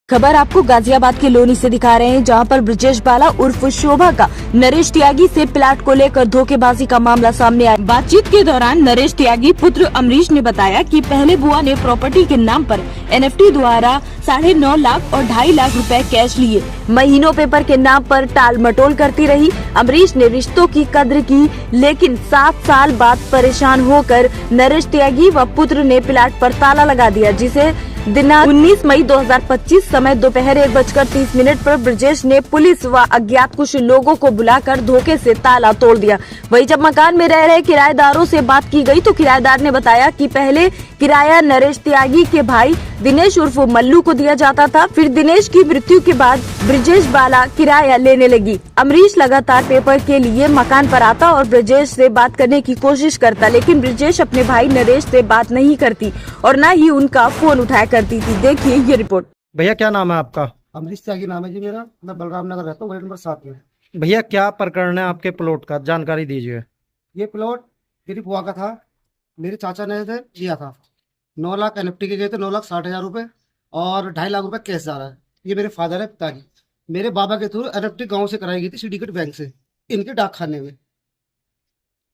खबर आपको गाजियाबाद के लोनी से दिखा रहे हैं, जहां पर ब्रजेश बाला उर्फ शोभा का नरेश त्यागी से प्लाट को लेकर धोखेबाजी का मामला सामने आया। बातचीत के दौरान नरेश त्यागी पुत्र अमरीश ने बताया कि पहले बुआ ने प्रॉपर्टी के नाम पर NFT द्वारा 9.5 लाख और 2.5 लाख रुपए कैश लिए। महीनों पेपर के नाम पर टाल मटोल करती रही। अमरीश ने रिश्तों की कद्र की, लेकिन 7 साल बाद परेशान होकर नरेश त्यागी व पुत्र ने प्लाट पर ताला लगा दिया, जिसे दिनांक 19 मई 2025 समय दोपहर 1:30 पर ब्रजेश ने पुलिस व अज्ञात कुछ लोगों को बुलाकर धोखे से ताला तोड़ दिया। वहीं जब मकान में रह रहे किराएदारों से बात की गई तो किराएदार ने बताया कि पहले किराया नरेश त्यागी के भाई दिनेश उर्फ मल्लू को दिया जाता था। फिर दिनेश की मृत्यु के बाद ब्रजेश बाला किराया लेने लगी। अमरीश लगातार पेपर के लिए मकान पर आता और ब्रजेश से बात करने की कोशिश करता, लेकिन ब्रजेश अपने भाई नरेश से बात नहीं करती और न ही उनका फोन उठाया करती थी। देखिए ये रिपोर्ट। भैया क्या नाम है आपका? अमरीश त्यागी नाम है जी मेरा। मैं बलराम नगर रहता हूँ, वार्ड नंबर 7 में। भैया क्या प्रकरण है आपके प्लॉट का, जानकारी दीजिए। ये प्लॉट मेरी बुआ का था। मेरे चाचा ने लिया था। 9 लाख NFT के गए थे, 9,60,000 रुपए और 2.5 लाख रुपए कैश जा रहा है। ये मेरे फादर है, पिताजी। मेरे बाबा के थ्रू NFT गांव से कराई गई थी, सिंडिकेट बैंक से, इनके डाक खाने में।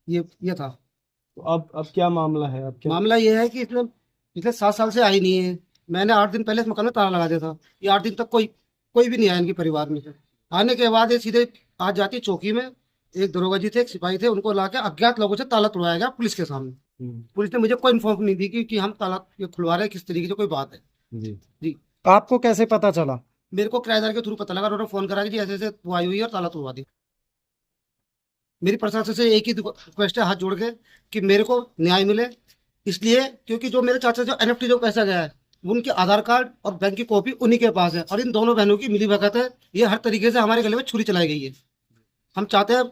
ये था। तो अब क्या मामला है? अब क्या मामला ये है कि इसने पिछले 7 साल से आई नहीं है। मैंने 8 दिन पहले इस मकान में ताला लगा दिया था। ये 8 दिन तक कोई भी नहीं आया इनके परिवार में से। आने के बाद ये सीधे आज जाती चौकी में, एक दरोगा जी थे, एक सिपाही थे, उनको लाके अज्ञात लोगों से ताला तोड़वाया गया पुलिस के सामने। पुलिस ने मुझे कोई इन्फॉर्म नहीं दी कि हम ताला ये खुलवा रहे हैं, किस तरीके से कोई बात है। जी जी, आपको कैसे पता चला? मेरे को किराएदार के थ्रू पता लगा। उन्होंने फोन करा कि जी ऐसे ऐसे वो आई हुई है और ताला तोड़वा दी। मेरी प्रशासन से एक ही रिक्वेस्ट है, हाथ जोड़ के, कि मेरे को न्याय मिले। इसलिए क्योंकि जो मेरे चाचा जो NFT जो पैसा गया है, उनके आधार कार्ड और बैंक की कॉपी उन्हीं के पास है और इन दोनों बहनों की मिली भगत है। ये हर तरीके से हमारे गले में छुरी चलाई गई है। हम चाहते हैं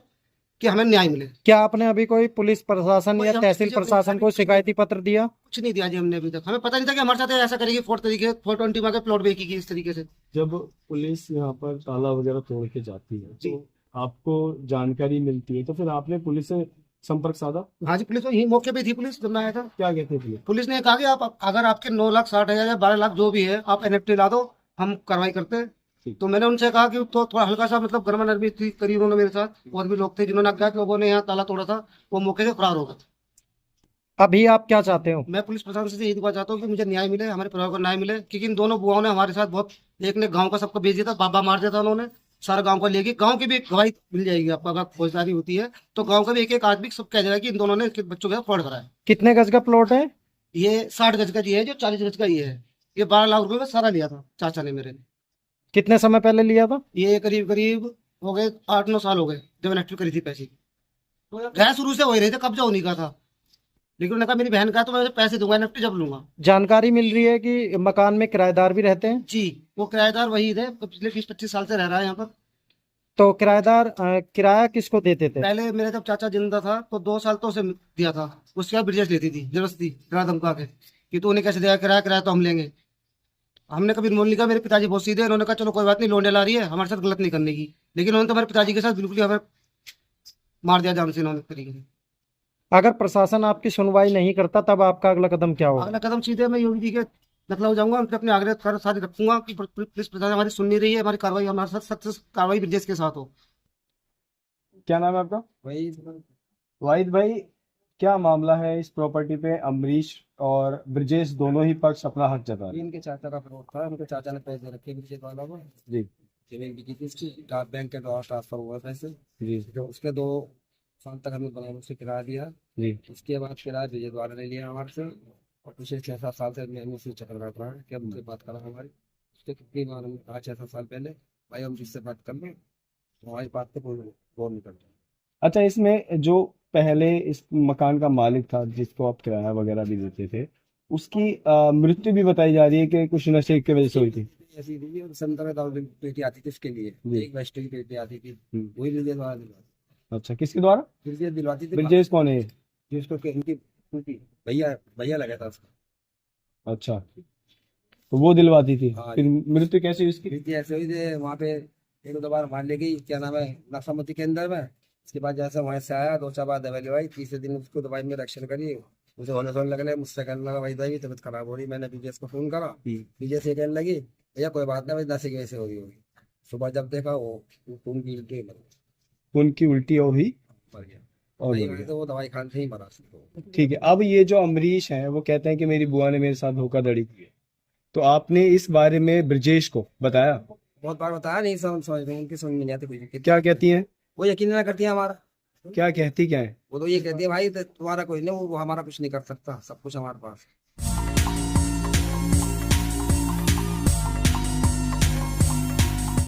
कि हमें न्याय मिले। क्या आपने अभी कोई पुलिस प्रशासन या तहसील प्रशासन को शिकायती पत्र दिया? कुछ नहीं दिया जी हमने अभी तक। हमें पता नहीं था कि हमारे साथ ऐसा करेगी। 420 में प्लॉट बेचेगी इस तरीके से। जब पुलिस यहाँ पर ताला वगैरह तोड़ के जाती है तो आपको जानकारी मिलती है, तो फिर आपने पुलिस से संपर्क साधा? हाँ जी, पुलिस तो यही मौके पे थी। पुलिस जब मैं आया था, क्या कहते थे पुलिस? पुलिस ने कहा कि आप अगर आपके 9,60,000 या 12 लाख जो भी है, आप NFT ला दो, हम कार्रवाई करते हैं। तो मैंने उनसे कहा कि तो थोड़ा हल्का सा मतलब गर्मा नरमी थी करी उन्होंने मेरे साथ। और भी लोग थे जिन्होंने अज्ञात लोगों ने यहाँ ताला तोड़ा था, वो मौके से फरार हो गए। अभी आप क्या चाहते हो? मैं पुलिस प्रशासन से यही दुआ चाहता हूँ कि मुझे न्याय मिले, हमारे परिवार को न्याय मिले। क्योंकि इन दोनों बुआओं ने हमारे साथ बहुत, एक ने गाँव का सबको बेच दिया था, बाबा मार दिया था उन्होंने, सारा गांव को लेके। गांव की भी एक गवाही मिल जाएगी आपको, अगर फौजदारी होती है तो गांव का भी एक आदमी सब कह देगा कि इन दोनों ने बच्चों के साथ फ्रॉड करा है। कितने गज का प्लॉट है? ये 60 गज का जी है, जो 40 गज का ये है। ये 12 लाख रुपए में सारा लिया था चाचा ने मेरे ने। कितने समय पहले लिया था? ये करीब करीब हो गए 8-9 साल हो गए जब NFT करी थी पैसे। गैस शुरू से हो ही रहे थे, कब्जा होने का था, लेकिन उन्होंने कहा मेरी बहन का तो मैं पैसे दूंगा, NFT जब लूंगा। जानकारी मिल रही है कि मकान में किराएदार भी रहते हैं? जी, वो किराएदार वही थे, पिछले 20-25 साल से रह रहा है यहाँ पर। तो किराएदार किराया किसको देते थे? पहले मेरे जब चाचा जिंदा था तो 2 साल तो उसे दिया था। उसके बाद ब्रजेश लेती थी जबरदस्ती, डरा धमका के कि तू उन्हें कैसे देगा किराया, किराया तो हम लेंगे। हमने कभी मोल नहीं कहा। मेरे पिताजी बहुत सीधे, उन्होंने कहा चलो कोई बात नहीं, लोन ला रही है, हमारे साथ गलत नहीं करने की। लेकिन उन्होंने तो हमारे पिताजी के साथ बिल्कुल ही हमें मार दिया जान से, इन्होंने तरीके से। अगर प्रशासन आपकी सुनवाई नहीं करता तब आपका अगला कदम क्या होगा? अगला कदम सीधे मैं योगी जी के नकला हो जाऊंगा। उनसे अपने आग्रह साथ रखूंगा कि पुलिस प्रशासन हमारी सुन नहीं रही है, हमारी कार्रवाई हमारे साथ सख्त कार्रवाई ब्रजेश के साथ हो। क्या नाम है आपका? वाहिद भाई, क्या मामला है इस प्रॉपर्टी पे? अमरीश और ब्रजेश दोनों ही पक्ष अपना हक जता रहे हैं। इनके चाचा का प्लॉट था, उनके चाचा ने पैसे रखे ब्रिजेश वाला को। जी जमीन बिकी थी इसकी, बैंक के द्वारा ट्रांसफर हुआ पैसे। जी जो उसके 2 साल तक हमने बना उससे किराया दिया। जी उसके बाद किराया ब्रिजेश वाला ने लिया हमारे से, और पिछले 6-7 साल से मैं उसी चक्कर काट रहा है कि अब उनसे बात करा हमारी। उसके कितनी बार हमने कहा 6-7 साल पहले भाई हम जिससे बात कर लें, हमारी बात पे कोई गौर नहीं करता। अच्छा, इसमें जो पहले इस मकान का मालिक था जिसको आप किराया वगैरह भी देते थे, उसकी मृत्यु भी बताई जा रही है कि कुछ नशे की वजह से हुई थी। ऐसी थी, और संतर में दारू पेटी आती थी उसके लिए, एक वेस्ट की पेटी आती थी, वही ब्रिजेश वाला दिलवाती। अच्छा, किसके द्वारा? ब्रिजेश दिलवाती थी। ब्रजेश कौन है? जिसको उनकी भैया लगा था उसका। अच्छा, तो वो दिलवाती थी। हाँ। फिर मृत्यु कैसे हुई उसकी? फिर ऐसे हुई थे, वहाँ पे 1-2 बार मार ले गई, क्या नाम है, नक्सामती के अंदर में। उसके बाद जैसे वहाँ से आया, 2-4 बार दवाई लिवाई, तीसरे दिन उसको दवाई में रिएक्शन करी, उसे होने लगने, मुझसे कहने लगा भाई दवाई तबियत खराब हो रही। मैंने बीजेस को फोन करा, बीजेस ये कहने लगी भैया कोई बात नहीं, भाई नशे की वजह से हो गई होगी। सुबह जब देखा वो खून की उल्टी मर खून की उल्टी हुई गया। और नहीं मर भाई, गया। तो वो दवाई खाने से ही मरा सकता। ठीक है, अब ये जो अमरीश हैं वो कहते हैं कि मेरी बुआ ने मेरे साथ धोखाधड़ी की है, तो आपने इस बारे में ब्रजेश को बताया? बहुत बार बताया, नहीं समझ में, उनकी समझ में नहीं आती कुछ। क्या कहती हैं? वो यकीन ना करती है हमारा। क्या कहती क्या है? वो तो ये कहती है भाई तो तुम्हारा कोई नहीं, वो हमारा कुछ नहीं कर सकता, सब कुछ हमारे पास है।